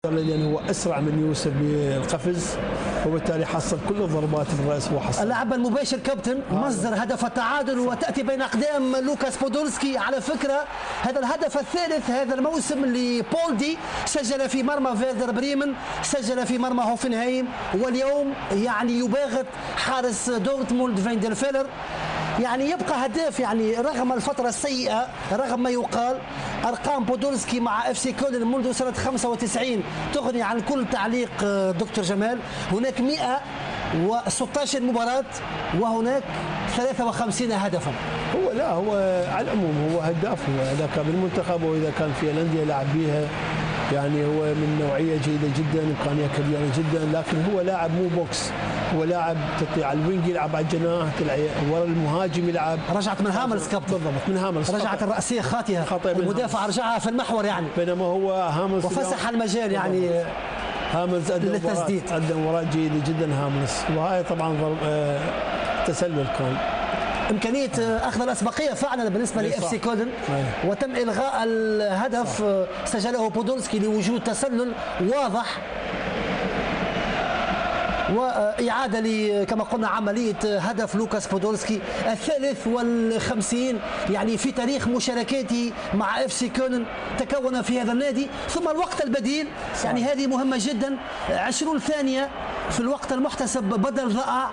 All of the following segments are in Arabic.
لأنه هو أسرع من يوسف بالقفز وبالتالي حصل كل الضربات بالرأس وحصل. اللعب المباشر كابتن مصدر هدف التعادل وتأتي بين أقدام لوكاس بودولسكي. على فكرة هذا الهدف الثالث هذا الموسم لبولدي، سجل في مرمى فيردر بريمن، سجل في مرمى هوفنهايم، واليوم يعني يباغت حارس دورتموند فايندرفيلر. يعني يبقى هداف يعني رغم الفترة السيئة، رغم ما يقال. أرقام بودولسكي مع اف سي كولن منذ سنة 95 تغني عن كل تعليق دكتور جمال. هناك 116 مباراة وهناك 53 هدفا. هو على العموم هو هداف، إذا كان بالمنتخب وإذا كان في الأندية لعب بيها، يعني هو من نوعية جيدة جدا، إمكانية كبيرة جدا، لكن هو لاعب مو بوكس، هو لاعب تطلع على الوينج يلعب على الجناح، ورا المهاجم يلعب. رجعت من هاملز كابتن. بالضبط من هاملز، رجعت الرأسية خاطئة، المدافع رجعها في المحور يعني، بينما هو هاملز وفسح المجال يعني هاملز للتسديد. قدم مباراة جيدة جدا هاملز، وهاي طبعا تسلل كان. إمكانية أخذ الأسبقية فعلا بالنسبة لإف سي كولن، وتم إلغاء الهدف سجله بودولسكي لوجود تسلل واضح، وإعادة كما قلنا عملية هدف لوكاس بودولسكي الثالث والخمسين يعني في تاريخ مشاركاته مع اف سي كولن تكون في هذا النادي. ثم الوقت البديل يعني هذه مهمة جدا، 20 ثانية في الوقت المحتسب بدل ضائع.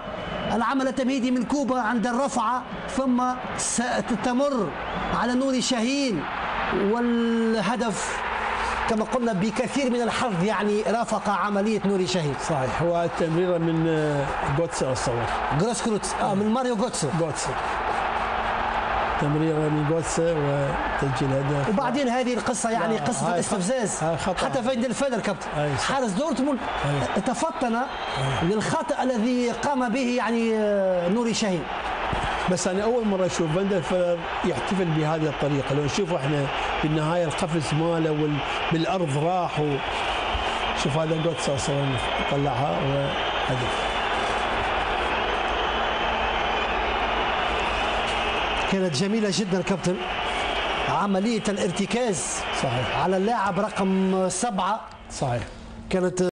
العمل التمهيدي من كوبا عند الرفعة، ثم ستمر على نوري شاهين، والهدف كما قلنا بكثير من الحظ يعني رافق عملية نوري شاهين. صحيح، هو التمريرة من جوتسا أتصور، جروسكروتس من ماريو جوتسا. تمريرة من جوتسا وتسجيل هدف. وبعدين هذه القصة يعني قصة الاستفزاز حتى فايندرفيلر كابتن حارس دورتموند تفطن للخطأ الذي قام به يعني نوري شاهين. بس أنا أول مرة أشوف فايندرفيلر يحتفل بهذه الطريقة. لو نشوفه إحنا بالنهاية القفز ماله بالأرض راح، شوف هذا جوتسا أصلا طلعها وهدف. كانت جميلة جدا كابتن عملية الارتكاز. صحيح. على اللاعب رقم 7. صحيح. كانت